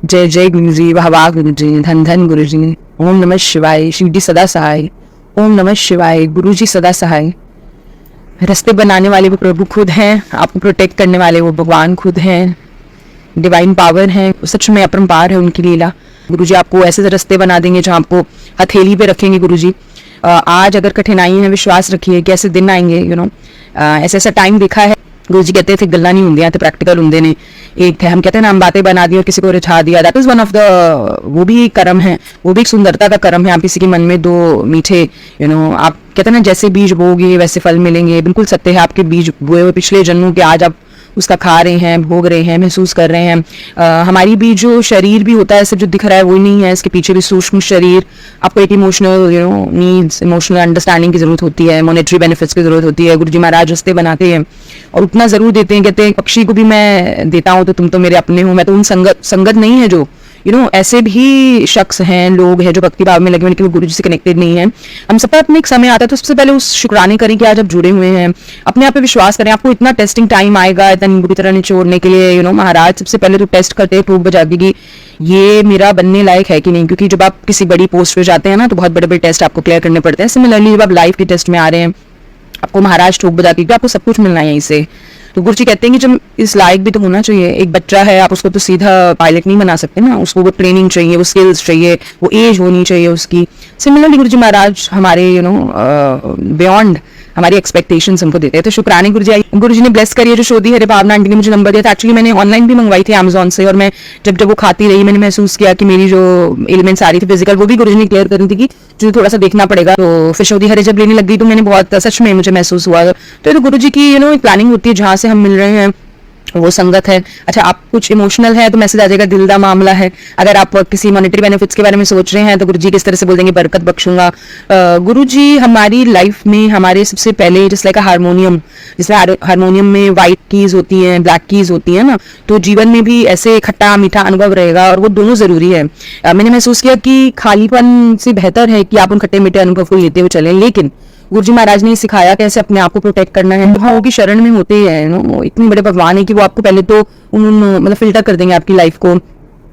जय जय गुरु जी, वाह वाह गुरु जी, धन धन गुरु जी, ओम नमः शिवाय, शिव जी सदा सहाय, ओम नमः शिवाय, गुरु जी सदा सहाय। रास्ते बनाने वाले वो प्रभु खुद हैं, आपको प्रोटेक्ट करने वाले वो भगवान खुद हैं, डिवाइन पावर है, सच में अपरंपार है उनकी लीला। गुरु जी आपको ऐसे रास्ते बना देंगे जहाँ आपको हथेली पे रखेंगे गुरु जी। आज अगर कठिनाई है, विश्वास रखिए कि ऐसे दिन आएंगे, ऐसा ऐसा टाइम देखा है। गुरु जी कहते थे गल्ला नहीं होंगे, प्रैक्टिकल होंगे ने। एक थे हम कहते हैं ना, हम बातें बना दी और किसी को रिझा दिया, that is one of the, वो भी कर्म है, वो भी एक सुंदरता का कर्म है। आप किसी के मन में दो मीठे आप कहते हैं ना, जैसे बीज बोओगे वैसे फल मिलेंगे। बिल्कुल सत्य है, आपके बीज बोए हुए पिछले जन्मों के आज आप उसका खा रहे हैं, भोग रहे हैं, महसूस कर रहे हैं। हमारी भी जो शरीर भी होता है, सिर्फ जो दिख रहा है वही नहीं है, इसके पीछे भी सूक्ष्म शरीर। आपको एक इमोशनल नीड्स, इमोशनल अंडरस्टैंडिंग की जरूरत होती है, मॉनेटरी बेनिफिट्स की जरूरत होती है। गुरु जी महाराज रास्ते बनाते हैं और उतना जरूर देते हैं। कहते हैं पक्षी को भी मैं देता हूँ तो तुम तो मेरे अपने हो, मैं तो उन संगत नहीं है जो ऐसे भी शख्स हैं, लोग हैं जो भक्ति भाव में लगे हुए लेकिन वो गुरु जी से कनेक्टेड नहीं है। हम सब पर अपने एक समय आता है तो सबसे पहले उस शुक्राने करें कि आज आप जुड़े हुए हैं, अपने आप पे विश्वास करें। आपको इतना टेस्टिंग टाइम आएगा इतना बुरी तरह निचोड़ने के लिए। महाराज सबसे पहले तो टेस्ट करते हैं, टूक बजा कि ये मेरा बनने लायक है कि नहीं, क्योंकि जब आप किसी बड़ी पोस्ट पे जाते हैं ना तो बहुत बड़े बड़े टेस्ट आपको क्लियर करने पड़ते हैं। सिमिलरली जब आप लाइफ के टेस्ट में आ रहे हैं, आपको महाराज ठोक बजा के, आपको सब कुछ मिलना है यहीं से। तो गुरु जी कहते हैं कि जब इस लायक भी तो होना चाहिए। एक बच्चा है, आप उसको तो सीधा पायलट नहीं बना सकते ना, उसको वो ट्रेनिंग चाहिए, वो स्किल्स चाहिए, वो एज होनी चाहिए उसकी। सिमिलरली गुरु जी महाराज हमारे बियॉन्ड हमारी एक्सपेक्टेशंस हमको देते हैं। तो शुक्राने गुरु जी ने ब्लेस करिए जो शोधी हरे भावना आंटी ने मुझे नंबर दिया था। एक्चुअली मैंने ऑनलाइन भी मंगवाई थी अमेजोन से, और मैं जब वो खाती रही मैंने महसूस किया कि मेरी जो एलिमेंट्स आ रही थी फिजिकल, वो भी गुरु जी ने क्लियर करनी थी कि जो थोड़ा सा देखना पड़ेगा। तो फिर शोधी हरे जब लेने लग गई तो मैंने बहुत सच में मुझे महसूस हुआ। तो गुरु जी की प्लानिंग होती है, जहाँ से हम मिल रहे हैं वो संगत है। अच्छा, आप कुछ इमोशनल है तो मैसेज आ जाएगा दिल का मामला है। अगर आप किसी मॉनेटरी बेनिफिट्स के बारे में सोच रहे हैं तो गुरुजी किस तरह से बोल देंगे बरकत बख्शूंगा। गुरुजी हमारी लाइफ में हमारे सबसे पहले जैसे लाइक हारमोनियम, जिसमें हारमोनियम में व्हाइट कीज होती हैं, ब्लैक कीज होती है ना, तो जीवन में भी ऐसे खट्टा मीठा अनुभव रहेगा और वो दोनों जरूरी है। मैंने महसूस किया कि खालीपन से बेहतर है कि आप उन खट्टे मीठे अनुभव को लेते हुए चलें, लेकिन गुरुजी महाराज ने सिखाया कैसे अपने आप को प्रोटेक्ट करना है। हाँ, वो की शरण में होते हैं, इतने बड़े भगवान है कि वो आपको पहले तो मतलब फिल्टर कर देंगे आपकी लाइफ को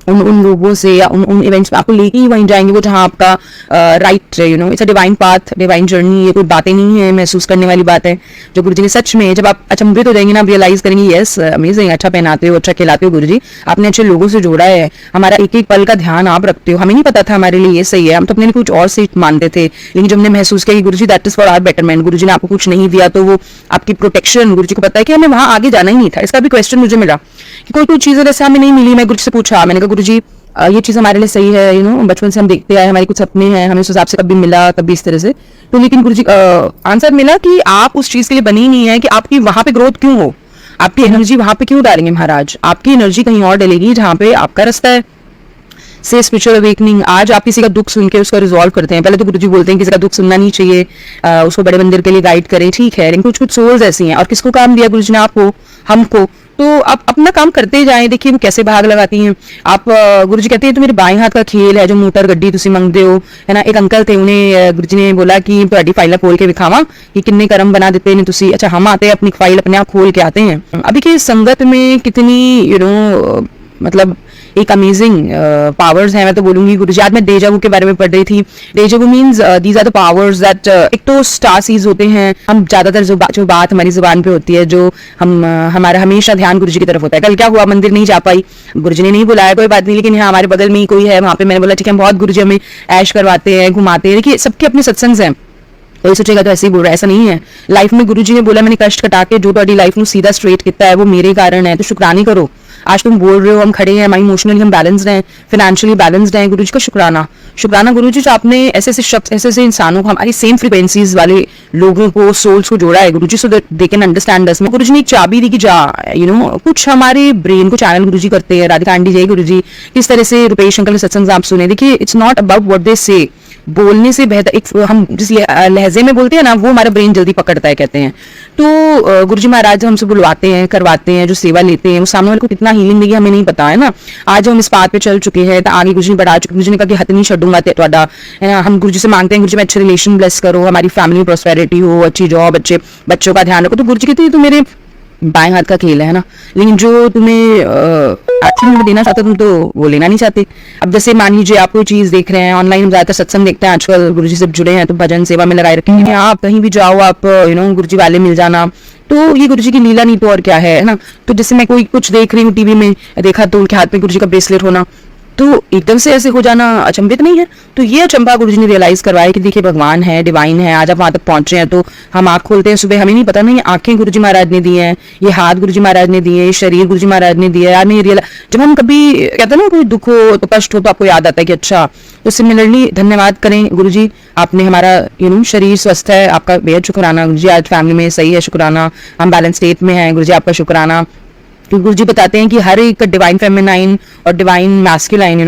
उन लोगों से या उन इवेंट्स में, आपको लेके ही वहीं जाएंगे वो जहाँ आपका right it's a divine path, divine journey. ये कोई बातें नहीं है, महसूस करने वाली बात है जो गुरुजी ने सच में, जब आप अचंभित हो जाएंगे ना, आप रियलाइज करेंगे यस अमेजिंग, अच्छा पहनाते हो, अच्छा खिलाते हो गुरुजी, आपने अच्छे लोगों से जोड़ा है, हमारा एक एक पल का ध्यान आप रखते हो। हमें नहीं पता था हमारे लिए ये सही है, हम तो अपने लिए कुछ और से मानते थे, लेकिन जब हमने महसूस किया कि Guruji that is for our betterment, Guruji ने आपको कुछ नहीं दिया तो वो आपकी प्रोटेक्शन, गुरुजी को पता है कि हमें वहां आगे जाना ही नहीं था। इसका भी क्वेश्चन मुझे मिला कि कोई चीज जैसे हमें नहीं मिली, मैं गुरुजी से पूछा, मैंने कहा गुरुजी ये चीज हमारे लिए सही है, बचपन से हम देखते आए, हमारे कुछ सपने हैं, हमें उस हिसाब से कभी मिला कभी इस तरह से, तो लेकिन गुरुजी आंसर मिला कि आप उस चीज के लिए बनी ही नहीं है कि आपकी वहां पे ग्रोथ क्यों हो, आपकी एनर्जी वहां पे क्यों डालेंगे महाराज, आपकी एनर्जी कहीं और डलेगी जहाँ पे आपका रास्ता है। से स्पिरिचुअल अवेकनिंग, आज आप किसी का दुख सुन के उसका रिजॉल्व करते हैं। पहले तो गुरुजी बोलते हैं किसी का दुख सुनना नहीं चाहिए, उसको बड़े मंदिर के लिए गाइड करें, ठीक है, लेकिन कुछ सोल्स ऐसी हैं। और किसको काम दिया गुरुजी ने? आपको, हमको। तो आप अपना काम करते जाएं, देखिए वो कैसे भाग लगाती हैं। आप गुरुजी कहते हैं तो मेरे बाएं हाथ का खेल है जो मोटर गड्डी तुसी मंगते हो, है ना। एक अंकल थे, उन्हें गुरुजी ने बोला कि ਤੁਹਾਡੀ फाइल खोल के विखावा कि किन्ने कर्म बना देते हैं तुसी। अच्छा, हम आते हैं अपनी फाइल अपने आप खोल के आते हैं। अभी की संगत में कितनी मतलब एक अमेजिंग पावर्स हैं। मैं तो बोलूंगी गुरुजी, आज मैं डेजावू के बारे में पढ़ रही थी। Deja vu means these are the powers that, एक तो स्टार सीज होते हैं, हम ज्यादातर जो बात हमारी जुबान पे होती है, जो हमारा हमेशा ध्यान गुरुजी की तरफ होता है। कल क्या हुआ, मंदिर नहीं जा पाई, गुरुजी ने नहीं बुलाया, कोई बात नहीं, लेकिन यहाँ हमारे बगल में ही कोई है, वहां पे मैंने बोला ठीक है, हम बहुत गुरुजी हमें ऐश करवाते हैं, घुमाते हैं। देखिए सबके अपने सत्संग हैं, कोई सोचेगा तो ऐसे ही बोल रहा है, ऐसा नहीं है। लाइफ में गुरुजी ने बोला मैंने कष्ट कटा के जो ਤੁਹਾਡੀ लाइफ ਨੂੰ सीधा स्ट्रेट किया है वो मेरे कारण है, तो शुक्रानी करो। आज तुम बोल रहे हो, हम खड़े हैं, हमारी इमोशनली हम बैलेंस्ड हैं, फाइनेंशियली बैलेंस्ड हैं, गुरुजी का शुक्राना गुरुजी जो आपने ऐसे ऐसे शख्स, ऐसे ऐसे इंसानों को, हमारी सेम फ्रीक्वेंसीज वाले लोगों को, सोल्स को जोड़ा है गुरुजी, सो दे कैन अंडरस्टैंड अस। गुरुजी ने एक चाबी दी कि जा कुछ हमारे ब्रेन को चैनल गुरुजी करते हैं। राधिका आंटी जय गुरुजी, किस तरह से रुपेश अंकल के सत्संग आप सुने, देखिए it's not about what they से, बोलने से बेहतर एक हम जिस लहजे में बोलते हैं ना, वो हमारा ब्रेन जल्दी पकड़ता है कहते हैं। तो गुरुजी महाराज हमसे बुलवाते हैं, करवाते हैं, जो सेवा लेते हैं, वो सामने वाले को कितना हीलिंग देगी हमें नहीं पता, है ना। आज हम इस बात पे चल चुके हैं तो आगे गुरुजी ने बढ़ा चुके, गुरुजी ने कहा कि हथ नहीं छूंगा ਤੁਹਾਡਾ, है ना। हम गुरुजी से मांगते हैं गुरुजी में अच्छे रिलेशन ब्लेस करो, हमारी फैमिली में प्रॉस्पेरिटी हो, अच्छी जॉब, अच्छे बच्चों का ध्यान रखो। तो गुरुजी कहते हैं तो मेरे बाएं हाथ का खेल है ना, लेकिन जो तुम्हें आर्थिक में देना चाहते तुम तो वो लेना नहीं चाहते। अब जैसे मान लीजिए आप कोई चीज देख रहे हैं ऑनलाइन, हम ज्यादातर सत्संग देखते हैं आजकल, गुरुजी से जुड़े हैं तो भजन सेवा में लगाए रखेंगे, आप कहीं भी जाओ आप गुरुजी वाले मिल जाना, तो ये गुरुजी की लीला नहीं तो और क्या है ना। तो जैसे मैं कोई कुछ देख रही हूँ टीवी में, देखा तो उनके हाथ में गुरुजी का ब्रेसलेट होना, तो एकदम से ऐसे हो जाना अचंभित नहीं है। तो ये अचंभा गुरुजी ने रियलाइज करवाया कि देखिए भगवान है, डिवाइन है, आज आप वहां तक पहुंचे हैं तो हम आंख खोलते हैं सुबह, हमें नहीं पता, नहीं आंखें गुरुजी महाराज ने दी हैं, ये हाथ गुरुजी महाराज ने दिए, ये शरीर गुरुजी महाराज ने दिया। यार नहीं रियल, जब हम कभी कहते हैं ना कोई दुख हो तो कष्ट हो तो आपको याद आता है कि अच्छा, तो सिमिलरली धन्यवाद करें गुरुजी, आपने हमारा शरीर स्वस्थ है, आपका बेहद शुक्राना गुरुजी, आज फैमिली में सही है, शुक्राना, हम बैलेंस स्टेट में हैं गुरुजी, आपका शुक्राना। तो गुरुजी बताते हैं कि हर एक डिवाइन फेमिनाइन और डिवाइन मैस्कुलाइन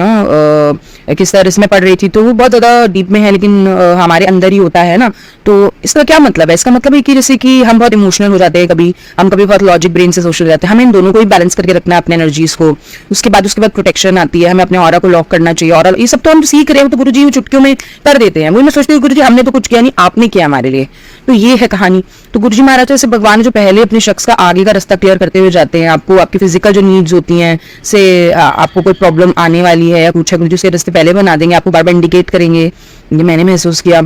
किस तरह से मैं पढ़ रही थी तो वो बहुत ज़्यादा डीप में है, लेकिन हमारे अंदर ही होता है ना। तो इसका क्या मतलब है? इसका मतलब है कि जैसे कि हम बहुत इमोशनल हो जाते हैं, कभी हम कभी बहुत लॉजिक ब्रेन से सोशल हो जाते हैं, हमें इन दोनों को ही बैलेंस करके रखना है, अपने एनर्जीज को। उसके बाद प्रोटेक्शन आती है, हमें अपने ऑरा को लॉक करना चाहिए, और ये सब तो हम सीख रहे हो तो गुरुजी चुटकियों में कर देते हैं। वही मैं सोचती हूँ गुरुजी हमने तो कुछ किया नहीं, आपने किया हमारे लिए। तो ये है कहानी। तो गुरुजी महाराज जैसे भगवान जो पहले अपने शख्स का आगे का रास्ता क्लियर करते हुए जाते हैं, आपको आपकी फिजिकल जो नीड्स होती हैं से आपको कोई प्रॉब्लम आने वाली है या कुछ है, गुरुजी उसके रास्ते पहले बना देंगे, आपको बार बार इंडिकेट करेंगे। ये मैंने महसूस किया।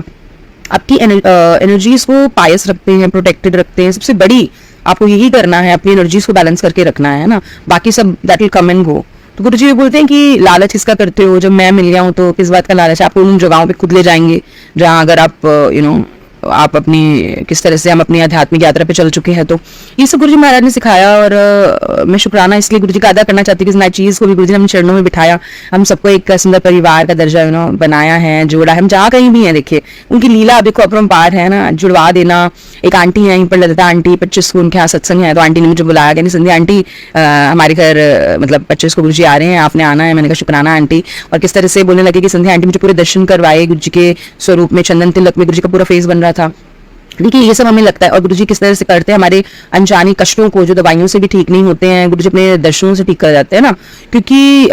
आपकी एनर्जीज को पायस रखते हैं, प्रोटेक्टेड रखते हैं। सबसे बड़ी आपको यही करना है, अपनी एनर्जीज को बैलेंस करके रखना है ना, बाकी सब that will come and go. तो गुरुजी भी बोलते हैं कि लालच किसका करते हो, जब मैं मिल गया हूं तो किस बात का लालच? आपको उन जगहों पे खुद ले जाएंगे जहां अगर आप आप अपनी किस तरह से हम अपनी आध्यात्मिक यात्रा पे चल चुके हैं। तो ये सब गुरुजी महाराज ने सिखाया, और मैं शुक्राना इसलिए गुरुजी का अदा करना चाहती हूँ कि इस नई चीज को भी गुरुजी ने अपने चरणों में बिठाया, हम सबको एक सुंदर परिवार का दर्जा बनाया है, जोड़ा है। हम जहाँ कहीं भी हैं देखिए उनकी लीला देखो अपरंपार है ना, जुड़वा देना। एक आंटी है यहीं पर, ललिता आंटी, 25 को उनके यहाँ सत्संग है, तो आंटी ने मुझे बुलाया, कहनी संध्या आंटी हमारे घर मतलब 25 को गुरुजी आ रहे हैं, आपने आना है। मैंने कहा शुक्राना आंटी। और किस तरह से बोलने लगे कि संध्या आंटी मुझे पूरे दर्शन करवाए गुरुजी के स्वरूप में, चंदन तिलक में गुरुजी का पूरा फेस बन रहा था। देखिए ये सब हमें लगता है, और गुरुजी किस तरह से करते हैं हमारे अनजाने कष्टों को, जो दवाइयों से भी ठीक नहीं होते हैं, गुरुजी अपने दर्शनों से ठीक कर जाते हैं ना। क्योंकि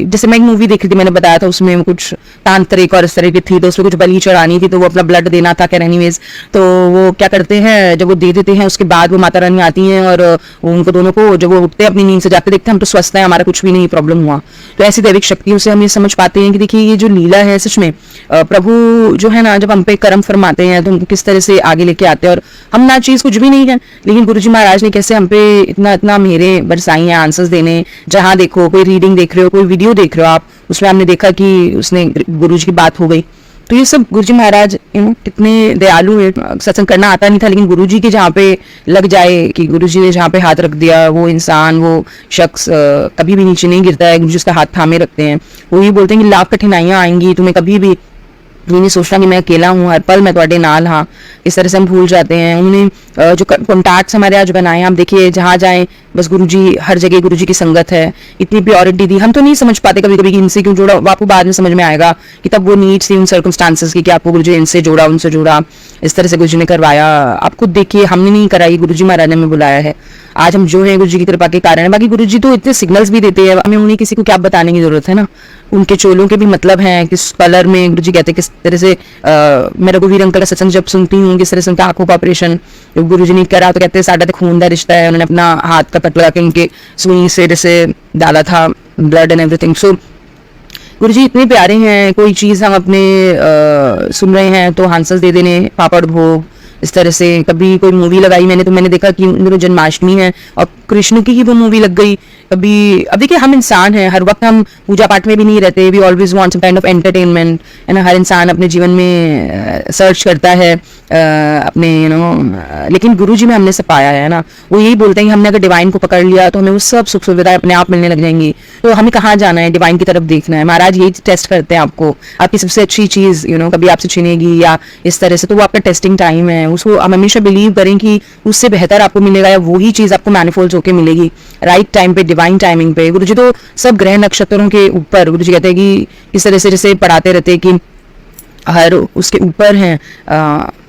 जैसे मैं एक मूवी देखी थी, मैंने बताया था उसमें कुछ तांत्रिक और इस तरह की थी, तो उसमें कुछ बलि चढ़ानी थी, तो वो अपना ब्लड देना था क्या, एनीवेज तो वो क्या करते हैं, जब वो दे देते हैं उसके बाद वो माता रानी आती हैं और उनको दोनों को जब वो उठते हैं अपनी नींद से जाके देखते हैं हम तो स्वस्थ हैं, हमारा कुछ भी नहीं प्रॉब्लम हुआ। तो ऐसी दैविक शक्तियों से हम ये समझ पाते हैं कि देखिए ये जो लीला है सच में प्रभु जो है ना, जब हम पे कर्म फरमाते हैं तो उनको किस तरह से आगे लेके आते हैं। और हम ना चीज कुछ भी नहीं है, लेकिन गुरुजी महाराज ने कैसे हम पे इतना इतना मेहरें बरसाई हैं आंसर्स देने। जहां देखो, कोई रीडिंग देख रहे हो, कोई वीडियो देख रहे हो आप, उसमें हमने देखा कि उसने गुरुजी की बात हो गई। तो ये सब गुरुजी महाराज कितने दयालु है। सत्संग करना आता नहीं था, लेकिन गुरुजी के जहाँ पे लग जाए कि गुरुजी ने जहाँ पे हाथ रख दिया, वो इंसान, वो शख्स कभी भी नीचे नहीं गिरता है, गुरुजी उसका हाथ थामे रखते हैं। वो ये बोलते हैं कि लाख कठिनाइयां आएंगी, तुम्हें कभी भी ये नहीं सोचना कि मैं अकेला हूँ, हर पल मैं तुम्हारे नाल हाँ। इस तरह से हम भूल जाते हैं। उन्होंने जो कॉन्टैक्ट्स हमारे आज बनाए हैं, आप देखिए जहाँ जाएं बस गुरुजी, हर जगह गुरुजी की संगत है, इतनी प्योरिटी दी। हम तो नहीं समझ पाते कभी कभी कि इनसे क्यों जोड़ा, आपको बाद में समझ में आएगा कि तब वो नीड्स थी उन सर्कमस्टांसेस की कि आपको गुरुजी इनसे जोड़ा, उनसे जोड़ा, इस तरह से गुरुजी ने करवाया। आप खुद देखिए, हमने नहीं कराई, गुरुजी महाराज ने हमें बुलाया है। आज हम जो है गुरुजी की कृपा के कारण है। बाकी गुरुजी तो इतने सिग्नल्स भी देते हैं, हमें उन्हें किसी को क्या बताने की जरूरत है ना। उनके चोलों के भी मतलब हैं, किस कलर में गुरुजी कहते हैं, किस तरह से मैं रघुवीर अंकल का सत्संग जब सुनती हूँ, किस तरह से उनका आंखों का ऑपरेशन गुरुजी ने करा, तो कहते हैं साढ़े तक खून का रिश्ता है। उन्होंने अपना हाथ का पट लगा के उनके सुई से जैसे डाला था ब्लड एंड एवरीथिंग। सो गुरुजी इतने प्यारे हैं। कोई चीज हम अपने सुन रहे हैं तो हांसस दे देने, पापड़ भोग, इस तरह से। कभी कोई मूवी लगाई मैंने, तो मैंने देखा कि जन्माष्टमी है और कृष्ण की ही वो मूवी लग गई। कभी अब देखिए हम इंसान हैं, हर वक्त हम पूजा पाठ में भी नहीं रहते, we always want some kind of entertainment, है ना। हर इंसान अपने जीवन में सर्च करता है अपने लेकिन गुरुजी में हमने सब पाया है ना। वो यही बोलते हैं कि हमने अगर डिवाइन को पकड़ लिया तो हमें वो सब सुख सुविधाएं अपने आप मिलने लग जाएंगी। तो हमें कहाँ जाना है, डिवाइन की तरफ देखना है। महाराज यही टेस्ट करते हैं आपको, आपकी सबसे अच्छी चीज कभी आपसे छिनेगी या इस तरह से, तो वो आपका टेस्टिंग टाइम है। उसको हम हमेशा बिलीव करें कि उससे बेहतर आपको मिलेगा या वही चीज आपको मैनिफोल्ड होकर मिलेगी राइट टाइम पे, डिवाइन टाइमिंग पे। गुरुजी तो सब ग्रह नक्षत्रों के ऊपर, गुरुजी कहते हैं कि इस तरह से जैसे पढ़ाते रहते हैं कि हर उसके ऊपर हैं।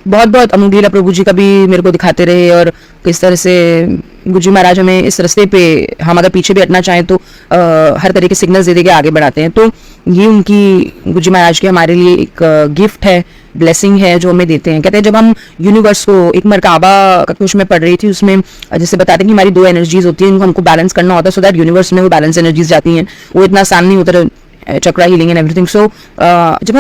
बहुत बहुत अमूल्य प्रभु जी का भी मेरे को दिखाते रहे, और किस तरह से गुरुजी महाराज हमें इस रास्ते पे, हम अगर पीछे भी हटना चाहें तो हर तरह के सिग्नल्स दे के आगे बढ़ाते हैं। तो ये उनकी गुरुजी महाराज की हमारे लिए एक गिफ्ट है ब्लेसिंग है जो हमें देते हैं। कहते हैं जब हम यूनिवर्स को, एक मरकाबा का कुछ मैं पढ़ रही थी, उसमें जैसे बताते हैं कि हमारी 2 एनर्जीज होती हैं, इनको हमको बैलेंस करना होता है, सो दैट यूनिवर्स में वो बैलेंस एनर्जीज जाती हैं। वो इतना आसान नहीं होता चक्रा हीलिंग एंड एवरीथिंग। सो जब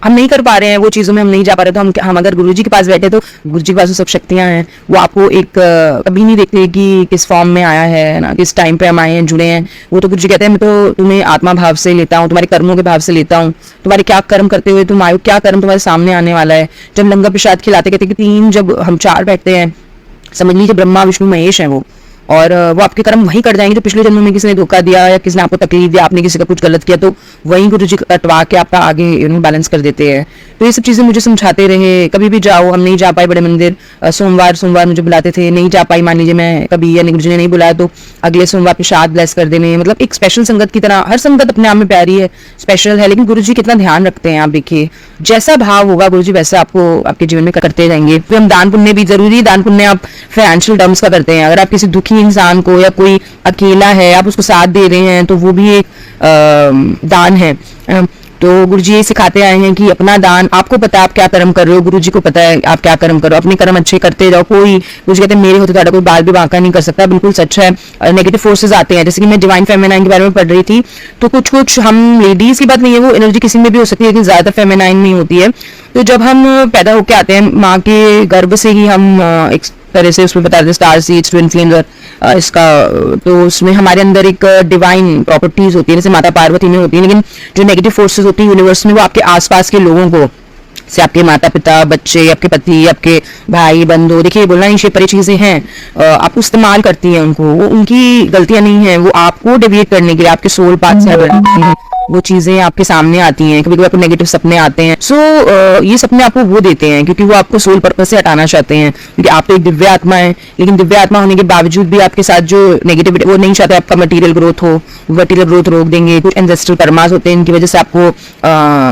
हम नहीं कर पा रहे हैं वो चीज़ों में, हम नहीं जा पा रहे, तो हम अगर गुरुजी के पास बैठे तो गुरुजी के पास वो सब शक्तियाँ हैं। वो आपको एक कभी नहीं देखते कि किस फॉर्म में आया है ना, किस टाइम पे हम आए हैं, जुड़े हैं। वो तो गुरुजी कहते हैं मैं तो तुम्हें आत्मा भाव से लेता हूँ, तुम्हारे कर्मों के भाव से लेता हूँ, तुम्हारे क्या कर्म करते हुए तुम आयो, क्या कर्म तुम्हारे सामने आने वाला है। जब लंगर प्रसाद खिलाते कहते कि 3 जब हम 4 बैठते हैं, समझ लीजिए ब्रह्मा विष्णु महेश है वो, और वो आपके कर्म वही कर जाएंगे। तो पिछले जन्म में किसी ने धोखा दिया या किसी ने आपको तकलीफ दिया, आपने किसी का कुछ गलत किया, तो वही गुरुजी कटवा के आपका आगे बैलेंस कर देते हैं। तो ये सब चीज़ें मुझे समझाते रहे। कभी भी जाओ, हम नहीं जा पाए बड़े मंदिर, सोमवार मुझे बुलाते थे, नहीं जा पाई, मान लीजिए मैं कभी या गुरुजी ने नहीं बुलाया तो अगले सोमवार प्रसाद ब्लेस कर देने, मतलब एक स्पेशल संगत की तरह। हर संगत अपने आप में प्यारी है, स्पेशल है, लेकिन गुरुजी कितना ध्यान रखते हैं। आप देखिए जैसा भाव होगा गुरुजी वैसा आपको आपके जीवन में करते जाएंगे। फिर हम दान पुण्य भी जरूरी, दान पुण्य आप फाइनेंशियल टर्म्स का करते हैं। अगर आप किसी दुखी इंसान को, या कोई अकेला है, आप उसको साथ दे रहे हैं, तो वो भी एक दान है। तो गुरुजी ये सिखाते आए हैं कि अपना दान, आपको पता है आप क्या कर्म कर रहे हो, गुरुजी को पता है आप क्या कर्म करो, अपने कर्म अच्छे करते जाओ। कोई गुरुजी कहते हैं मेरे होते तो कोई बाल भी बांका नहीं कर सकता, बिल्कुल सच है। नेगेटिव फोर्सेस आते हैं, जैसे कि मैं डिवाइन फेमिनाइन के बारे में पढ़ रही थी, तो कुछ हम लेडीज की बात नहीं है, वो एनर्जी किसी में भी हो सकती है, लेकिन ज्यादातर फेमिनाइन में होती है। तो जब हम पैदा होकर आते हैं माँ के गर्भ से ही हम एक तरह से उसमें बताते हैं स्टार सीड्स, ट्विन फ्लेम्स और इसका, तो उसमें हमारे अंदर एक डिवाइन प्रॉपर्टीज होती है, जैसे माता पार्वती में होती है। लेकिन जो नेगेटिव फोर्सेस होती है यूनिवर्स में, वो आपके आसपास के लोगों को, से आपके माता पिता, बच्चे, आपके पति, आपके भाई बंधु, देखिए बोलना नहीं, ये परी चीजें हैं, आप इस्तेमाल करती हैं उनको, वो उनकी गलतियां नहीं है, वो आपको डेविएट करने के लिए, आपके सोल पाथ से हटाती हैं। वो चीजें आपके सामने आती हैं, कभी कभी आपको नेगेटिव सपने आते हैं। सो ये सपने आपको वो देते हैं क्योंकि वो आपको सोल पर्पस से हटाना चाहते हैं, क्योंकि आप तो एक दिव्य आत्मा है। लेकिन दिव्य आत्मा होने के बावजूद भी आपके साथ जो नेगेटिविटी, वो नहीं चाहते आपका मटेरियल ग्रोथ हो, मटेरियल ग्रोथ रोक देंगे। कुछ एंसेस्ट्रल कर्मास होते हैं, इनकी वजह से आपको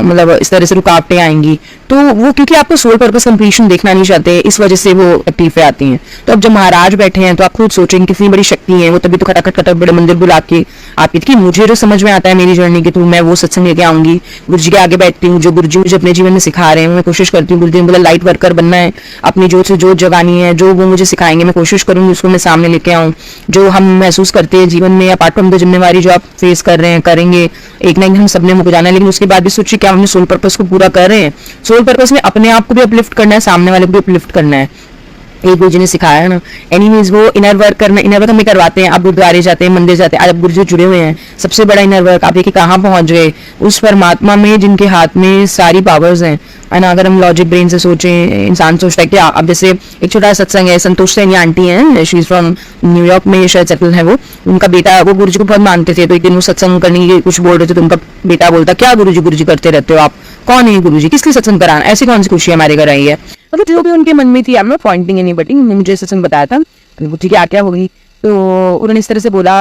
मतलब इस तरह से रुकावटें आएंगी। तो वो क्योंकि आपको सोल पर्पस कंप्लीशन देखना नहीं चाहते, इस वजह से वो तकलीफें आती हैं। तो अब जब महाराज बैठे हैं तो आप खुद सोचेंगे कितनी बड़ी शक्ति है वो, तभी तो खटाखट बड़े मंदिर बुला के आप कि मुझे जो समझ में आता है मेरी जर्नी की, तो मैं वो सत्संग लेके आऊंगी। गुरुजी के आगे बैठती हूँ, जो गुरुजी मुझे अपने जीवन में सिखा रहे हैं मैं कोशिश करती हूँ। गुरुजी ने बोला लाइट वर्कर बनना है, अपनी जोत से जोत जगानी है, जो वो मुझे सिखाएंगे मैं कोशिश करूंगी उसको मैं सामने लेके आऊँ। जो हम महसूस करते हैं जीवन में, अपार्ट फ्रॉम द जिम्मेवारी जो आप फेस कर रहे हैं, करेंगे एक ना एक दिन हम सबने मुझे जाना है, लेकिन उसके बाद भी सोचिए क्या हमने सोल पर्पस को पूरा कर रहे हैं। सोल पर्पस में अपने आप को भी अपलिफ्ट करना है, सामने वाले को भी अपलिफ्ट करना है, ये गुरुजी ने सिखाया है ना। एनीवेज वो इनर वर्क करना, इनर वर्क हमें करवाते हैं। आप गुरुद्वारे जाते हैं, मंदिर जाते हैं, आज आप गुरुजी जुड़े हुए हैं, सबसे बड़ा इनर वर्क आप देखिए कहाँ पहुंच गए, उस परमात्मा में जिनके हाथ में सारी पावर्स हैं। ना अगर हम लॉजिक ब्रेन से सोचें, इंसान सोचता है कि अब जैसे एक छोटा सत्संग है, संतोष सैनी आंटी हैं, शी इज फ्रॉम न्यूयॉर्क में शायद सेटल है वो, उनका बेटा, वो गुरुजी को बहुत मानते थे, तो एक दिन वो सत्संग करने के कुछ बोल रहे थे, तो उनका बेटा बोलता क्या गुरुजी गुरुजी करते रहते हो आप, कौन है गुरुजी, किसकी सत्संग कराना, ऐसी कौन सी खुशी हमारे घर आई है। मतलब जो भी उनके मन में थी, I am not Poynting anybody, मुझे सत्संग बताया था ठीक है क्या होगी। तो उन्होंने इस तरह से बोला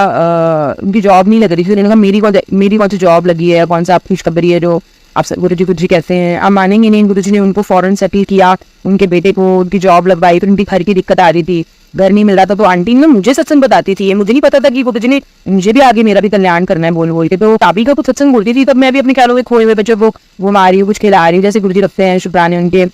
उनकी जॉब नहीं लग रही थी, उन्होंने कहा मेरी कौन सी जॉब लगी है, कौन सा आपकी खुशखबरी है जो आप गुरुजी कहते हैं। आप मानेंगे नहीं, गुरुजी ने उनको फॉरेन सेटल किया, उनके बेटे को उनकी जॉब लगवाई, तो उनकी घर की दिक्कत आ रही थी, घर नहीं मिल रहा था। तो आंटी ने मुझे सत्संग बताती थी, मुझे नहीं पता था कि गुरुजी ने मुझे भी आगे मेरा भी कल्याण करना है बोल के। तो ताबी का कुछ सत्संग बोलती थी, तब मैं भी अपने ख्यालों में खोए हुए बच्चों को घुमा रही हूँ, कुछ खिला रही हूँ, जैसे गुरुजी रखते हैं शुक्राने उनके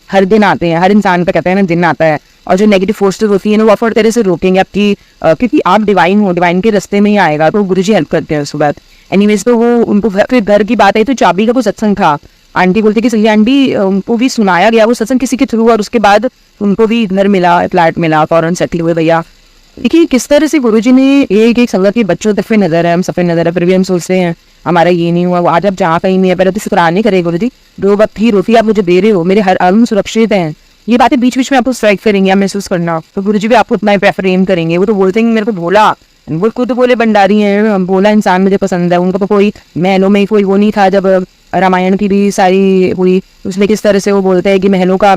हर दिन आते हैं, हर इंसान का कहते हैं ना दिन आता है, और जो नेगेटिव फोर्सेस होती है ना वो आप हर तरह से रोकेंगे आपकी, क्योंकि आप डिवाइन हो, डिवाइन के रास्ते में ही आएगा, तो गुरुजी हेल्प करते हैं उसके बाद। एनीवेज तो वो उनको फिर घर की बात आई तो चाबी का कुछ सत्संग था, आंटी बोलती कि सही आंटी उनको भी सुनाया गया वो सत्संग किसी के थ्रू, और उसके बाद उनको भी घर मिला, फ्लैट मिला, फॉरेन सेटल हुए भैया। देखिए किस तरह से गुरुजी ने एक एक संगत के बच्चों तक पे नजर है, हम सफेद नजर है, फिर भी हम सोचते हैं हमारा ये नहीं हुआ, आज आप जहाँ कहीं नहीं है, पहले तो शुक्राने करे गुरुजी, 2 वक्त ही रोटी आप मुझे दे रहे हो, मेरे हर अंग सुरक्षित हैं। ये बातें बीच बीच में आपको स्ट्राइक करेंगे, आप महसूस करना, तो गुरुजी भी आपको उतना ही प्रेफर करेंगे। वो तो बोलते हैं मेरे को भोला, वो खुद बोले भंडारी हैं, भोला इंसान मुझे पसंद है। उनको तो कोई महलों में कोई वो नहीं था, जब रामायण की भी सारी हुई उसमें किस तरह से वो बोलते हैं कि महलों का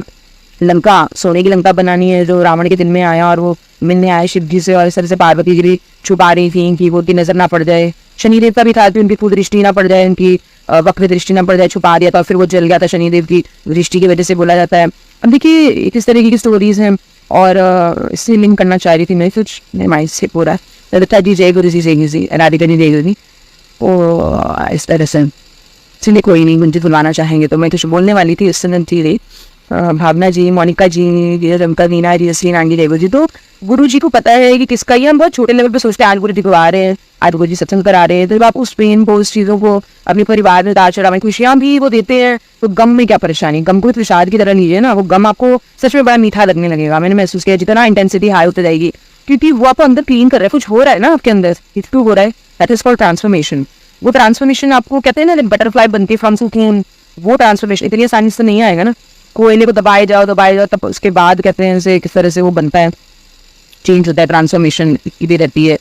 लंका, सोने की लंका बनानी है, जो रावण के दिन में आया और वो मिलने आए शिव जी से, और इस तरह से पार्वती जी भी छुपा रही थी कि वो उनकी नजर ना पड़ जाए। शनिदेव का भी था कि उनकी कुदृष्टि ना पड़ जाए, उनकी वक्र दृष्टि ना पड़ जाए, छुपा दिया था, फिर वो जल गया था शनिदेव की दृष्टि की वजह से बोला जाता है। अब देखिए किस तरीके की स्टोरीज हैं, और इससे लिंक करना चाह रही थी मैं, कुछ माइंड से पूरा जी जय गुरु जी, जय गुरु जी, राधिका जी जय गुरु जी, इस तरह से चलिए कोई नहीं, मुझे बुलाना चाहेंगे तो मैं कुछ बोलने वाली थी उस समय थी भावना जी, मोनिका जी, रमका मीना जी, जसलीन आंटी, रेगो जी। तो गुरु जी को पता है कि किसका, ये हम बहुत छोटे लेवल पे सोचते हैं आज गुरु जी को आ रहे हैं, आज गुरु जी सत्संग करा रहे हैं, तो जब आप उस प्रेम को, उस चीज़ों को अपने परिवार में उतार चढ़ाव में खुशियाँ भी वो देते हैं, तो गम में क्या परेशानी, गम को प्रसाद की तरह लीजिए ना, वो गम आपको सच में बड़ा मीठा लगने लगेगा। मैंने महसूस किया जितना इंटेंसिटी हाई होती जाएगी, क्योंकि वो आपको अंदर क्लीन कर रहा है, कुछ हो रहा है ना आपके अंदर, क्यों हो रहा है, दैट इज कॉल्ड ट्रांसफॉर्मेशन। वो ट्रांसफॉर्मेशन आपको कहते हैं ना बटरफ्लाई बनती है फ्रॉम कोकून, वो ट्रांसफॉर्मेशन इतनी आसानी से नहीं आएगा ना। कोयले को दबाए जाओ तब उसके बाद कहते हैं से किस तरह से वो बनता है, चेंज होता है, ट्रांसफॉर्मेशन की रहती है।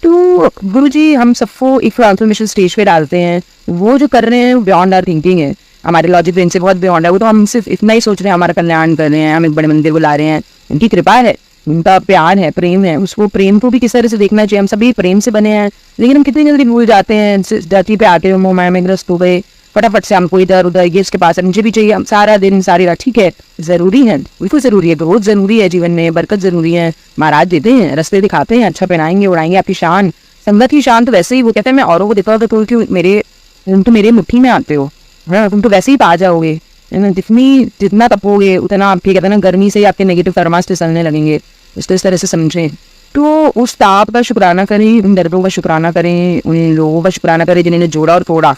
तो गुरुजी हम सबको एक ट्रांसफॉर्मेशन स्टेज पे डालते हैं, वो जो कर रहे हैं बियॉन्ड आवर थिंकिंग है, हमारे लॉजिक ब्रेन से बहुत बियॉन्ड है। वो तो हम सिर्फ इतना ही सोच रहे हैं हमारा कल्याण कर रहे हैं, हम एक बड़े मंदिर बुला रहे हैं, उनकी कृपा है, उनका प्यार है, प्रेम है, उसको प्रेम को भी किस तरह से देखना चाहिए। हम सभी प्रेम से बने हैं, लेकिन हम कितनी जल्दी भूल जाते हैं, धरती पे आके मोह माया में ग्रस्त हो गए, फटाफट से हमको इधर उधर ये इसके पास है, मुझे भी चाहिए, हम सारा दिन सारी रात, ठीक है जरूरी है, बिल्कुल जरूरी है, ग्रोथ जरूरी है, जीवन में बरकत जरूरी है, महाराज देते हैं, रास्ते दिखाते हैं, अच्छा पहनाएंगे उड़ाएंगे आपकी शान, संगत की शान। तो वैसे ही वो कहते हैं मैं औरों को देखता हूँ तो क्यों तुम तो मेरे मुट्ठी में आते हो, तुम तो वैसे ही पा जाओगे, जितना तपोगे उतना आपके कहते हैं ना गर्मी से ही आपके नेगेटिव थर्मास चलने लगेंगे। इस तरह से समझें, तो उस ताप का शुक्राना करें, उन दर्दों का शुक्राना करें, उन लोगों का शुक्राना करें जिन्होंने जोड़ा और तोड़ा,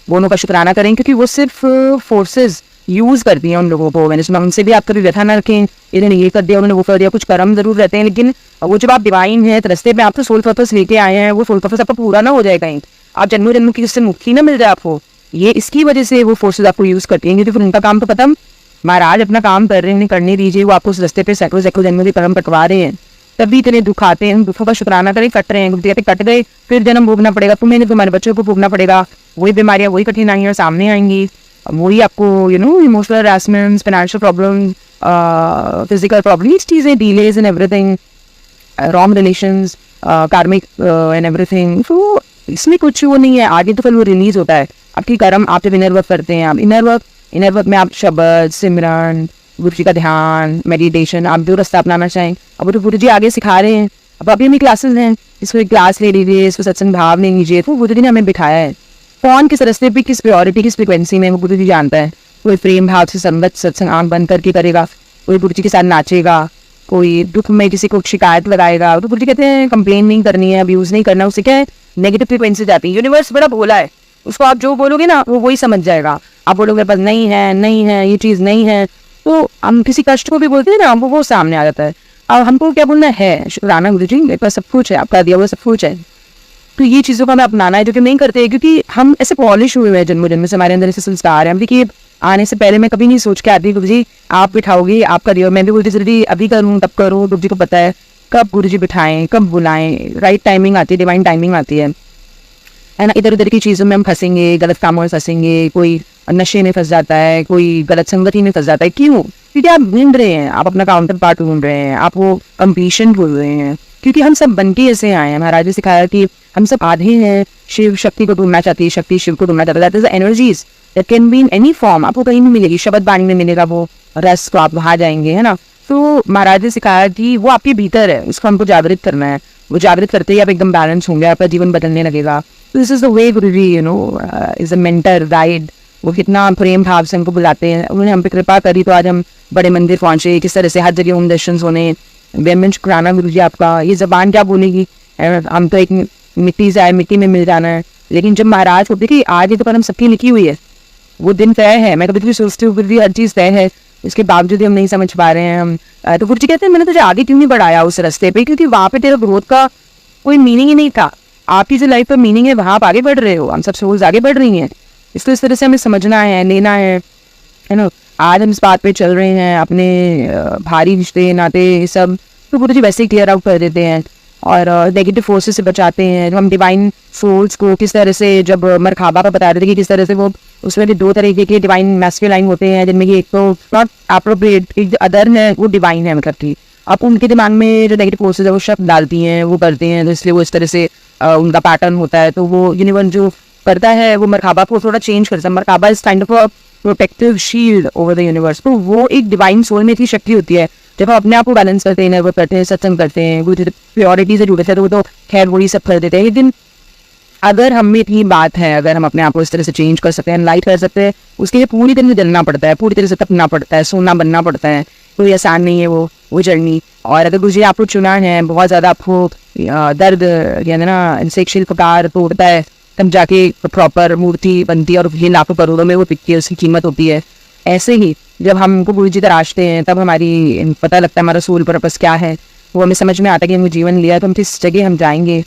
दोनों का शुक्राना करें, क्योंकि वो सिर्फ फोर्सेस यूज करती हैं उन लोगों को। मैंने सुना उनसे भी आप कभी व्यथा ना रखें, इन्होंने ये कर दिया उन्होंने वो कर दिया, कुछ कर्म जरूर रहते हैं, लेकिन वो जब आप डिवाइन है तो रस्ते में आप तो सोल पर्पस लेके आए हैं, वो सोल पर्पस आपका पूरा ना हो जाए कहीं, आप जन्मों जन्म की जिससे मुक्ति ना मिल जाए आपको, ये इसकी वजह से वो फोर्सेज आपको यूज करती हैं, क्योंकि फिर उनका काम तो खत्म, महाराज अपना काम कर रहे हैं, करने दीजिए, वो आपको उस रस्ते पे सैकड़ों जन्मों के कर्म कटवा रहे हैं, तभी इतने दुख आते हैं, दुखों का शुक्राना करें, कट रहे हैं, कहते कट गए फिर जन्म भोगना पड़ेगा, तुम्हें तुम्हारे बच्चों को भोगना पड़ेगा, वही बीमारियां वही कठिनाइयां सामने आएंगी, वही आपको emotional harassment, financial problem, physical problem, ये चीज़ें, delays and everything, wrong relations, कार्मिक एंड एवरीथिंग। तो इसमें कुछ वो नहीं है, आगे तो फिर वो रिलीज होता है आपकी कर्म। आप जब इनर वर्क करते हैं, आप इनर वर्क में आप शब्द, सिमरन, गुरु जी का ध्यान, मेडिटेशन, आप जो रास्ता अपनाना चाहें, अब तो गुरु जी आगे सिखा रहे हैं। अब अभी हमें क्लासेस हैं, इसको एक क्लास ले लीजिए, इसको सत्संग भाव ले लीजिए, तो गुरु जी ने हमें बिठाया है कौन किस रास्ते पे, किस प्योरिटी, किस फ्रिक्वेंसी में, वो गुरु जी जानता है। कोई प्रेम भाव से संगत सत्संग आंख बंद करके करेगा, कोई गुरु जी के साथ नाचेगा, कोई दुख में किसी को शिकायत लगाएगा, तो गुरु जी कहते हैं कंप्लेन नहीं करनी है, अब्यूज नहीं करना, उससे क्या है नेगेटिव फ्रिक्वेंसी जाती है। यूनिवर्स बड़ा भोला है, उसको आप जो बोलोगे ना वो वही समझ जाएगा। आप बोलोगे बस नहीं है ये चीज़ नहीं है, तो हम किसी कष्ट को भी बोलते हैं ना, वो सामने आ जाता है। अब हमको क्या बोलना है, शुक्राना गुरु जी मेरे पास सब कुछ है, आपका दिया हुआ सब कुछ है। तो ये चीज़ों का हमें अपनाना है, जो कि नहीं करते, क्योंकि हम ऐसे पॉलिश हुए हैं जन्म जन्म से, हमारे अंदर ऐसे संस्कार हैं। देखिए आने से पहले मैं कभी नहीं सोच के आती गुरु जी आप बिठाओगे, आप करिए, मैं भी बोलती जल्दी अभी करूँ तब करो, गुरु जी को पता है कब गुरु जी बिठाएं, कब बुलाएं, राइट टाइमिंग आती है, डिवाइन टाइमिंग आती है ना। इधर उधर की चीज़ों में हम फंसेंगे, गलत कामों में फंसेंगे, कोई नशे में फंस जाता है, कोई गलत संगति में फंस जाता है। क्यों? क्योंकि आप ढूंढ रहे हैं, आप अपना काउंटर पार्ट ढूंढ रहे हैं, आप वो कंप्लीशन भूल रहे हैं, क्योंकि हम सब बनके ऐसे आए हैं। महाराज ने सिखाया कि हम सब आधे हैं, शिव शक्ति को ढूंढना चाहती है, शक्ति शिव को ढूंढना चाहता है। That is energies that can be in any form, आपको कहीं भी मिलेगी, शब्द बाणी में मिलेगा वो रस, तो आप वहाँ जाएंगे, है ना। तो महाराज ने सिखाया कि वो आपके भीतर है, उसको हमको जागृत करना है, वो जागृत करते ही आप एकदम बैलेंस होंगे, आपका जीवन बदलने लगेगा। तो this is the way Guru ji is a mentor guide. वो कितना प्रेम भाव से हमको बुलाते हैं, उन्होंने हम पे कृपा करी तो आज हम बड़े मंदिर पहुंचे, किस तरह से हर जगह ओम दर्शन होने। बेमन शुक्राना गुरु जी आपका। ये जबान क्या बोलेगी, हम तो एक मिट्टी से आए, मिट्टी में मिल जाना है। लेकिन जब महाराज को देखिए आज ये तो हम सबकी लिखी हुई है, वो दिन तय है। मैं कभी कभी सोचती हूँ गुरु जी हर चीज़ तय है, इसके बावजूद हम नहीं समझ पा रहे हैं हम। तो गुरु जी कहते हैं मैंने तुझे आगे क्यों नहीं बढ़ाया उस रास्ते पे, क्योंकि वहाँ पे तेरा ग्रोथ का कोई मीनिंग ही नहीं था। आपकी जो लाइफ का मीनिंग है वहाँ आप आगे बढ़ रहे हो, हम सब सोल्स आगे बढ़ रही हैं। इसको इस तरह से हमें समझना है, लेना है ना। आज हम इस बात पे चल रहे हैं, अपने भारी रिश्ते नाते ये सब तो गुरु जी वैसे ही क्लियर आउट कर देते हैं और नेगेटिव फोर्सेस से बचाते हैं। हम डिवाइन सोल्स को किस तरह से, जब मरखाबा का बता रहे थे कि किस तरह से वो, उसमें भी दो तरीके के डिवाइन मैस्कुलाइन होते हैं, जिनमें कि एक तो नॉट एप्रोप्रिएट, एक अदर है वो डिवाइन है, मतलब कि आप उनके दिमाग में जो नेगेटिव फोर्सेस है वो शब्द डालती हैं, वो करते हैं, तो इसलिए वो इस तरह से उनका पैटर्न होता है। तो वो यूनिवर्स जो करता है वो मरखाबा को थोड़ा चेंज करता है। मरखाबा is kind of a protective shield over the universe. तो वो एक डिवाइन सोल में इतनी शक्ति होती है, जब हम अपने आप को बैलेंस करते हैं, वो करते हैं, सत्संग करते हैं, प्योरिटी से जुड़े थे, तो वो तो खैर वही सब कर देते हैं। लेकिन अगर हम में इतनी बात है, अगर हम अपने आप को इस तरह से चेंज कर सकते हैं, लाइट कर सकते हैं, उसके लिए पूरी तरह से जलना पड़ता है, पूरी तरह से तपना पड़ता है, सोना बनना पड़ता है। कोई आसान नहीं है वो जर्नी। और अगर गुरुजी आपको चुना है, बहुत ज़्यादा आपको दर्द यानी ना इनसे एक शिल्पकार तोड़ता है, तब जाके प्रॉपर मूर्ति बनती है और ये लाखों करोड़ों में वो बिकती है, उसकी कीमत होती है। ऐसे ही जब हमको गुरुजी तराशते हैं, तब हमारी पता लगता है हमारा सोल पर्पस क्या है। वो हमें समझ में आता है कि हमने जीवन लिया तो हम किस जगह हम जाएंगे।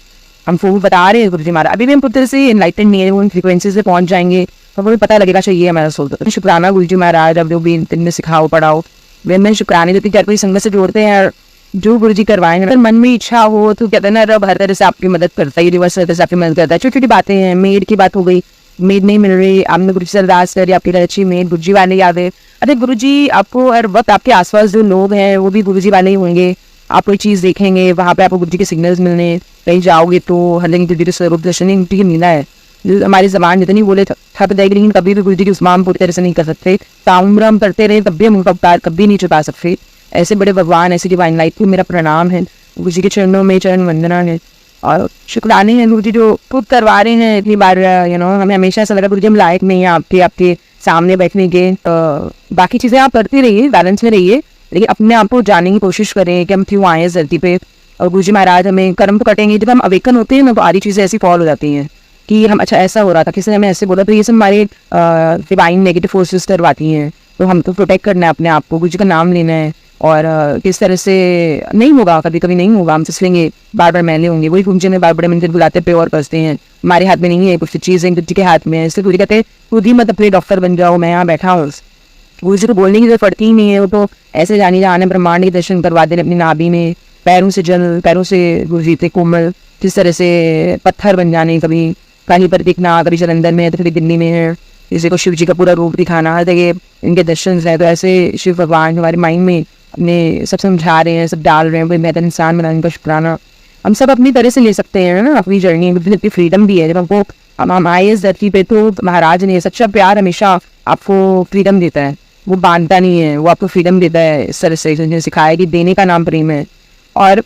हमको वो बता रहे हैं गुरुजी महाराज, अभी भी हम पूरी से इनलाइटेड नहीं है, वो फ्रीक्वेंसी से पहुंच जाएंगे तो हमें पता लगेगा चाहिए हमारा सोल। तो शुक्राना गुरुजी महाराज, अब जो भी दिन में सिखाओ पढ़ाओ, वे मैं शुक्राने देती हूँ। कोई संगत से जोड़ते हैं जो गुरुजी करवाएंगे, अगर मन में इच्छा हो तो कहते हैं ना, रब हर तरह से आपकी मदद करता है, यूनिवर्स हर तरह से आपकी मदद करता है। छोटी छोटी बातें हैं, मेड की बात हो गई, मेड नहीं मिल रही, आपने गुरुजी से अरदास करी, आपकी अच्छी मेड गुरुजी वाले याद है। अरे गुरुजी आपको हर वक्त आपके आसपास जो लोग हैं वो भी गुरुजी वाले ही होंगे। आप कोई चीज़ देखेंगे, वहाँ पे आपको गुरुजी के सिग्नल्स मिलने, कहीं जाओगे तो हर जगह स्वरूप दर्शन गुरुजी की मीना है। हमारी जबान जितनी बोले थक जाएगी, लेकिन कभी भी गुरुजी की उस माम पूरी तरह से नहीं कर सकते। ताउम्र हम करते रहे तब भी हम उनका अवतार कभी नहीं छुपा सकते। ऐसे बड़े भगवान, ऐसी डिवाइन लाइट को मेरा प्रणाम है, गुरुजी के चरणों में चरण वंदना है और शुक्राने हैं गुरुजी जो खुद करवा रहे हैं इतनी बार। हमें हमेशा ऐसा लगा गुरुजी हम लायक नहीं है आपके सामने बैठने के। बाकी चीज़ें आप करती रहिए, बैलेंस में रहिए, लेकिन अपने आप को जानने की कोशिश करें कि हम क्यों आए इस धरती पे। और गुरुजी महाराज हमें कर्म तो कटेंगे, जब हम अवेकन होते हैं ना तो आधी चीज़ें ऐसी फॉल हो जाती हैं कि हम अच्छा ऐसा हो रहा था, किसी ने हमें ऐसे बोला, तो ये सब हमारे डिवाइन नेगेटिव फोर्सेस करवाती हैं। तो हम तो प्रोटेक्ट करना है अपने आप को, गुरुजी का नाम लेना है। और किस तरह से नहीं होगा, कभी कभी नहीं होगा, हम फिसलेंगे, बार बार मैले होंगे। वही गुरुजी में बार बड़े मंदिर बुलाते पे और करते हैं, हमारे हाथ में नहीं है कुछ चीज़ें, गुरुजी के हाथ में है। इसलिए गुरुजी कहते हैं खुद ही मत अपने डॉक्टर बन जाओ, मैं यहाँ बैठा हूँ। गुरुजी को बोलने की जरूरत पड़ती ही नहीं है, वो तो ऐसे जाने जाने ब्रह्मांड के दर्शन करवा दे अपनी नाभि में, पैरों से जल, पैरों से गुरुजी थे कोमल, किस तरह से पत्थर बन जाने, कभी कहीं पर दिखना, कभी जलंधर में है तो कभी दिल्ली में है, किसी को शिव जी का पूरा रूप दिखाना, हर जगह इनके दर्शन है। तो ऐसे शिव भगवान हमारे माइंड में अपने सब समझा रहे हैं, सब डाल रहे हैं, कोई बेहतर इंसान बनाने का शुक्राना हम सब अपनी तरह से ले सकते हैं ना। अपनी जर्नी इतनी फ्रीडम भी है, जब हमको हम आए इस धरती पे तो महाराज ने सच्चा प्यार हमेशा आपको फ्रीडम देता है, वो बांधता नहीं है, वो आपको फ्रीडम देता है। इस तरह से सिखाया कि देने का नाम प्रेम है। और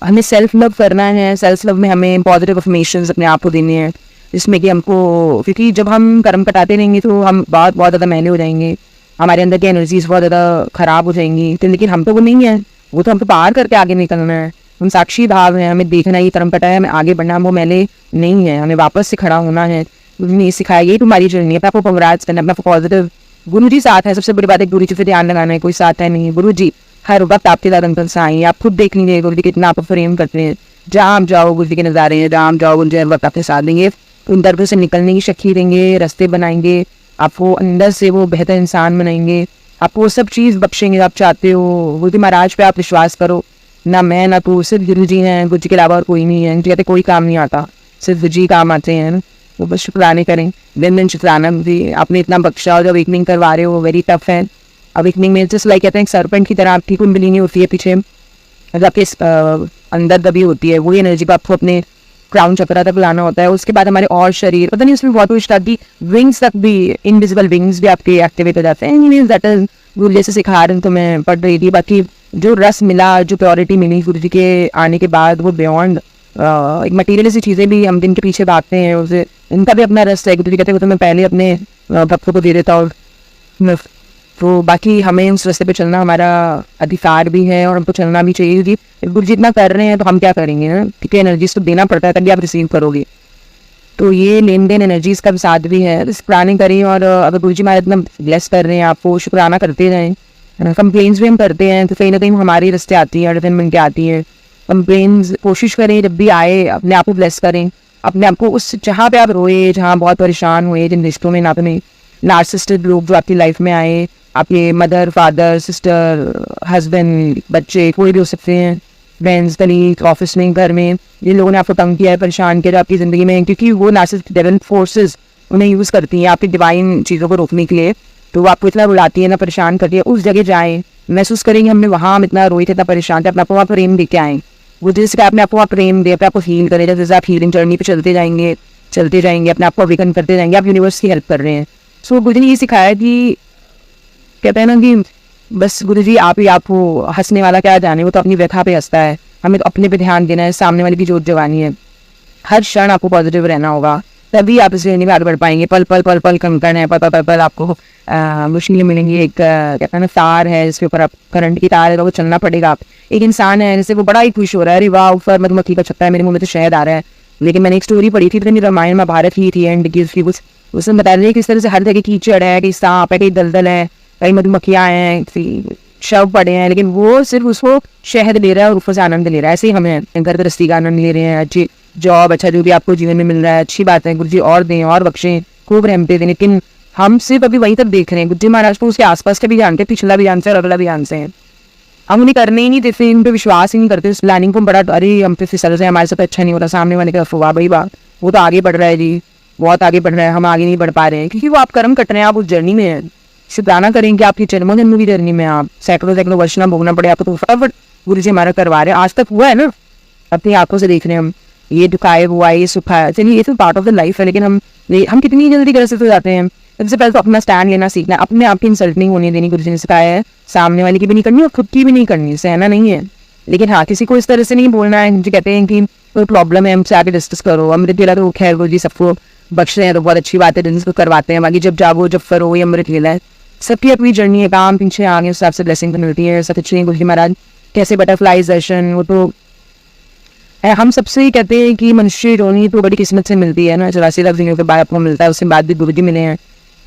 हमें सेल्फ लव करना है, सेल्फ लव में हमें पॉजिटिव अफर्मेशंस अपने आप को देने हैं, जिसमें कि हमको, क्योंकि जब हम कर्म कटाते रहेंगे तो हम बहुत ज़्यादा मैले हो जाएंगे, हमारे अंदर की एनर्जीज बहुत ज़्यादा ख़राब हो जाएंगी। तो लेकिन हम तो वो नहीं है, वो तो हमको पार करके आगे निकलना है। हम साक्षी भाव हैं, हमें देखना ये कर्म कटा है, हमें आगे बढ़ना, वो मैले नहीं है, हमें वापस से खड़ा होना है। उन्होंने सिखाया यही तुम्हारी जर्नी है, आपको कंग्रेट्स करना, अपना पॉजिटिव। गुरु जी साथ है, सबसे बड़ी बात है गुरु जी पे ध्यान लगाना है, कोई साथ है नहीं। गुरु जी हर वक्त आपके साथ अंतर से आएंगे, आप खुद देख लीजिए गुरु जी कितना आपको फ्रेम करते हैं। जहाँ आप जाओ गुरु जी के नज़ारे हैं, जहाँ आप जाओ गुरु जी हर वक्त आपके साथ देंगे, उन दर्द से निकलने की शक्ति देंगे, रास्ते बनाएंगे, आपको अंदर से वो बेहतर इंसान बनाएंगे, आपको वो सब चीज़ बख्शेंगे आप चाहते हो। गुरु जी महाराज पे आप विश्वास करो, ना मैं ना तू, सिर्फ गुरु जी हैं, गुरु जी के अलावा और कोई नहीं है। कहते कोई काम नहीं आता, सिर्फ गुरु जी काम आते हैं। वो बस शुक्राने करें, दिन शुक्राना भी आपने इतना बख्शा, और जब अवेकनिंग करवा रहे हो वेरी टफ है। अवेकनिंग में जस्ट लाइक कहते हैं सरपेंट की तरह आपकी कुंडली नहीं होती है पीछे, मतलब आपके अंदर दबी होती है, वही एनर्जी को आपको अपने क्राउन चक्रा तक लाना होता है। उसके बाद हमारे और शरीर, पता नहीं उसमें बहुत कुछ था, विंग्स तक भी, इनविजिबल विंग्स भी आपके एक्टिवेट हो जाते हैं। दैट इज गुरु जैसे सिखा रहे हैं, तो मैं पढ़ रही थी। बाकी जो रस मिला, जो प्योरिटी मिली गुरु जी के आने के बाद, वो बियॉन्ड एक मटीरियल सी चीज़ें भी हम दिन के पीछे भागते हैं, उसे इनका भी अपना रस है। गुरु जी कहते हैं तो मैं पहले अपने भक्तों को दे देता हूँ। तो बाकी हमें उस रास्ते पे चलना हमारा अधिकार भी है और हमको चलना भी चाहिए, क्योंकि गुरु जी इतना कर रहे हैं तो हम क्या करेंगे ना, क्योंकि एनर्जीज तो देना पड़ता है तभी आप रिसीव करोगे। तो ये लेन देन एनर्जीज का भी साथ भी है, शुक्राने करें। और अगर गुरु जी महाराज इतना ब्लेस कर रहे हैं आपको, शुक्राना करते रहें। कंप्लेन्स भी हम करते हैं तो कहीं ना कहीं हमारी रास्ते आती है, डिफेंडमेंट के आती है। कंप्लेन्स कोशिश करें जब भी आए अपने आप को ब्लेस करें, अपने आप को उस जहाँ पे आप रोए, जहाँ बहुत परेशान हुए, जिन रिश्तों में ना तुम्हें नार्सिसिस्टिक लोग जो आपकी लाइफ में आए, आपके मदर, फादर, सिस्टर, हस्बैंड, बच्चे, कोई भी हो सकते हैं, फ्रेंड्स, कलीग, ऑफिस में, घर में, जिन लोगों ने आपको तंग किया है, परेशान किया आपकी ज़िंदगी में, क्योंकि वो नार्सिसिस्टिक डेविल फोर्सेस उन्हें यूज़ करती हैं आपकी डिवाइन चीज़ों को रोकने के लिए। तो वो आपको इतना रुलाती है ना, परेशान करती है। उस जगह जाएँ, महसूस करेंगे हमने वहाँ हम इतना रोए थे, इतना परेशान थे, अपने आपको वहाँ प्रेम दे के आएँ। वो जिससे अपने आपको वहाँ प्रेम दे, अपने आपको हील करें। जैसे आप हीलिंग जर्नी पे चलते जाएंगे, अपने आप को अवेकन करते जाएंगे, आप यूनिवर्स की हेल्प कर रहे हैं। सो गुरु जी ने ये सिखाया कि कहते हैं ना कि बस गुरु जी आप ही आपको, हंसने वाला क्या जाने, वो तो अपनी व्यथा पे हंसता है, हमें तो अपने पे ध्यान देना है, सामने वाली की जोत जवानी है। हर क्षण आपको पॉजिटिव रहना होगा, तभी आप इस जर्नी में आगे बढ़ पाएंगे। पल पल पल पल कम करना है, पल पल पल पल आपको मुश्किलें मिलेंगी। एक कहते हैं ना तार है जिसके ऊपर आप करंट की तार है, तो वो चलना पड़ेगा। आप एक इंसान है जैसे वो बड़ा ही खुश हो रहा है, अरे वाह ऊपर मधुमक्खी का छत्ता है, मेरे मुंह में तो शहद आ रहा है। लेकिन मैंने एक स्टोरी पढ़ी थी, तो रामायण महाभारत ही थी, एंड की उसकी कुछ उसमें बता रही है किस तरह से हर जगह कीचड़ है, कहीं सांप है, कहीं दलदल है, कहीं मधुमक्खियाँ हैं, शव पड़े हैं, लेकिन वो सिर्फ उसको शहद ले रहा है और ऊपर से आनंद ले रहा है। ऐसे ही हमें घर गृहस्थी का आनंद ले रहे हैं, अच्छी जॉब, अच्छा जो भी आपको जीवन में मिल रहा है, अच्छी बात है, गुरु जी और दें और बख्शें, खूब रहमतें दें। लेकिन हम सिर्फ अभी वहीं तक देख रहे हैं। गुरु जी महाराज को उसके आसपास का भी जानते हैं, पिछला भी जानते हैं और अगला भी जानते हैं। हम उन्हें करने ही नहीं देते, इन पर विश्वास ही नहीं करते। उस प्लानिंग को बड़ा अरे हम पे फिसल से हमारे साथ अच्छा नहीं हो रहा, सामने वाले का वाह भाई वाह वो तो आगे बढ़ रहा है जी, बहुत आगे बढ़ रहा है, हम आगे नहीं बढ़ पा रहे हैं, क्योंकि वो आप कर्म कट रहे हैं, आप उस जर्नी में हैं। शुक्राना करें कि आपकी जन्मों जन्म की जर्नी में आप सैकड़ों वर्ष ना भोगना पड़े आपको, तो फटाफट गुरु जी हमारा करवा रहे हैं। आज तक हुआ है ना, अपनी आंखों से देख रहे हैं हम, ये दुखाए हुआ ये सुखाया, चलिए ये तो पार्ट ऑफ द लाइफ है। लेकिन हम कितनी जल्दी ग्रसित हो जाते हैं। सबसे पहले तो अपना स्टैंड लेना सीखना है, अपने आप की इंसल्ट नहीं होने देनी। गुरु जी ने सिखाया है, सामने वाले की भी नहीं करनी और खुद की भी नहीं करनी, सहना नहीं है। लेकिन हाँ, किसी को इस तरह से नहीं बोलना है। मुझे कहते हैं कि कोई प्रॉब्लम है हमसे आके डिस्कस करो, अमृत वेला तो खैर गुरु जी सबको बख्श रहे हैं, तो बहुत अच्छी बात है, डिस्कस करवाते हैं। बाकी जब जागो जब करो, ये अमृत वेला है, सबकी अपनी जर्नी है, काम पीछे आगे उस हिसाब से ब्लेसिंग मिलती है। सब अच्छे गुरु जी महाराज कैसे बटरफ्लाई दर्शन, वो तो हम सबसे ही कहते हैं कि मनुष्य रोनी तो बड़ी किस्मत से मिलती है ना, 84 लाख जिंदगी के बाद आपको मिलता है, उसके बाद भी गुरु जी मिले हैं,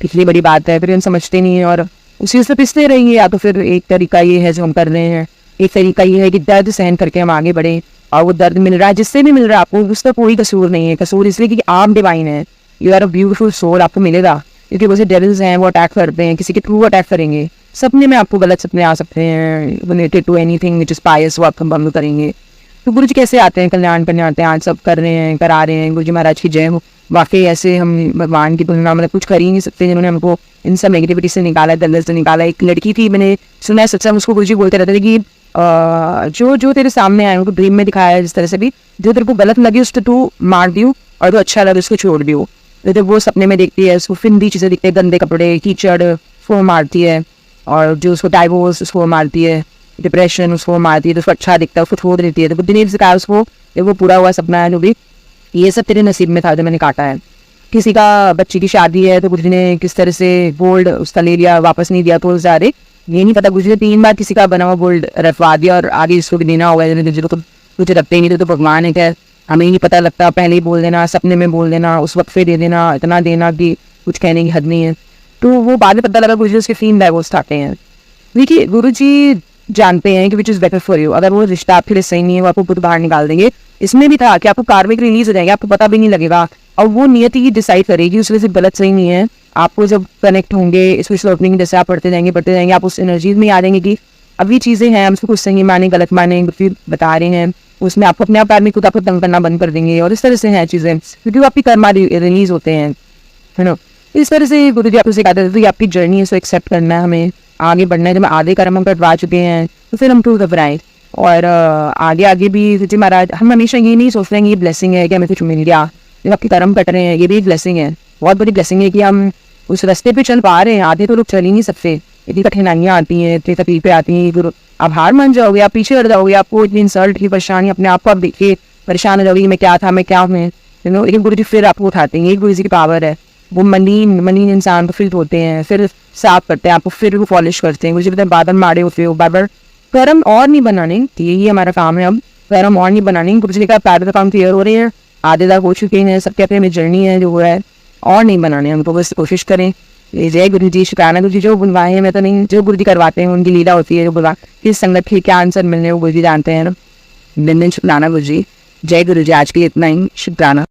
कितनी बड़ी बात है। फिर हम समझते नहीं है और उसी से पिसते रहेंगे। या तो फिर एक तरीका ये है जो हम कर रहे हैं, एक तरीका ये है कि दर्द सहन करके हम आगे बढ़े, और वो दर्द मिल रहा है जिससे भी मिल रहा है आपको, उसका कोई कसूर नहीं है। कसूर इसलिए कि आप डिवाइन है, you are a beautiful soul, आपको मिलेगा। क्योंकि वो से डेविल्स हैं, वो अटैक करते हैं, किसी के थ्रू अटैक करेंगे। सपने में आपको गलत सपने आ सकते हैं related to anything which is pious, वो आपको बंद करेंगे। तो गुरु जी कैसे आते हैं, कल्याण करने आते हैं, आज सब कर रहे हैं, करा रहे हैं। गुरु जी महाराज की जय हो। वाकई ऐसे हम भगवान की तुलना मतलब कुछ कर ही नहीं सकते, जिन्होंने हमको इन सब नेगेटिविटी से निकाला, दलदल से निकाला। एक लड़की थी, मैंने सुना है सच्चा, उसको गुरु जी बोलते रहते थे कि जो जो तेरे सामने आए उनको ड्रीम में दिखाया है, जिस तरह से भी जो तेरे को गलत लगे उसको तू मार दियो, और जो अच्छा लगे उसको छोड़ दियो। तो वो सपने में देखती है, उसको फिंदी चीज़ें दिखते हैं, गंदे कपड़े, कीचड़, उसको मारती है। और जो उसको डाइवोर्स उसको मारती है, डिप्रेशन उसको मारती है, तो उसको अच्छा दिखता है, उसको छोड़ देती है। तो बुद्धि ने सिखाया उसको, वो पूरा हुआ सपना है जो भी, ये सब तेरे नसीब में था जो मैंने काटा है। किसी का बच्ची की शादी है, तो गुरु जी ने किस तरह से गोल्ड उसका ले लिया, वापस नहीं दिया, तो जा रहे ये नहीं पता। गुरु जी ने 3 बार किसी का बना हुआ गोल्ड रखवा दिया, और आगे इसको भी देना होगा। तो कुछ रखते ही नहीं तो भगवान है क्या, हमें ही नहीं पता लगता, पहले ही बोल देना, सपने में बोल देना, उस वक्त पे दे देना, इतना देना कि कुछ कहने की हद नहीं है। तो वो बाद में पता लगा गुरु जी उसके 3 डाइवोर्स आते हैं। देखिए गुरु जी जानते हैं कि which is better for you, अगर वो रिश्ता आपके लिए सही नहीं है, वो आपको खुद बाहर निकाल देंगे। इसमें भी था कि आपको कार्मिक रिलीज हो जाएगा, आपको पता भी नहीं लगेगा, और वो नियति ही डिसाइड करेगी उस वजह से गलत सही नहीं है। आपको जब कनेक्ट होंगे स्पिरिचुअल ओपनिंग जैसे आप पढ़ते जाएंगे, आप उस एनर्जीज में आ जाएंगे कि अब ये चीज़ें हैं, हम उसको कुछ सही माने गलत माने, फिर बता रहे हैं, उसमें आपको अपने आप कार्मिक खुद आपको तंग करना बंद कर देंगे। और इस तरह से हैं चीज़ें, क्योंकि वो आपकी कर्मा रिलीज होते हैं, है ना। इस तरह से गुरु जी आपको सिखाते थे, आपकी जर्नी है, उसको एक्सेप्ट करना है, हमें आगे बढ़ना है। जब आधे कर्म हम कटवा चुके हैं तो फिर हम टू घबराएं, और आगे आगे भी जी महाराज हम हमेशा ये नहीं सोच रहे हैं ये ब्लेसिंग है कि हमें कुछ मिल गया। जब आपके कर्म कट रहे हैं, ये भी एक ब्लेसिंग है, बहुत बड़ी ब्लेसिंग है कि हम उस रास्ते पे चल पा रहे हैं। आधे तो लोग चल ही नहीं सकते, इतनी कठिनाइयाँ आती हैं, इतनी तकलीफें आती हैं। गुरु आप हार मान जाओगे, आप पीछे हट जाओगे, आपको इतनी इंसल्ट की परेशानी, अपने आप को आप देखिए परेशान हो जाओगे, मैं क्या था, मैं क्या हूँ। लेकिन गुरु जी फिर आपको उठाते हैं, ये गुरु जी की पावर है। वो मलिन इंसान को फिर धोते हैं, फिर साफ करते हैं आपको, फिर वो पॉलिश करते हैं। मुझे बादल मारे होते हो, बार बार कर्म और नहीं बनाने, यही हमारा काम है। अब कर्म और नहीं बनाने, गुरु जी का पैर का काम क्लियर हो रहे हैं, आधे तक हो चुके हैं, सबके अपने जर्नी है जो वो है, और नहीं बनाने हमको, बस कोशिश करें। जय गुरु जी, शुक्राना गुरु जी जो बुलवाए हैं, मैं तो नहीं, जो गुरु जी करवाते हैं उनकी लीला होती है, जो बुलवा किस संगत के क्या आंसर मिलने वो गुरु जी जानते हैं ना। दिन दिन शुक्राना गुरु जी, जय गुरु जी, आज के लिए इतना ही, शुक्राना।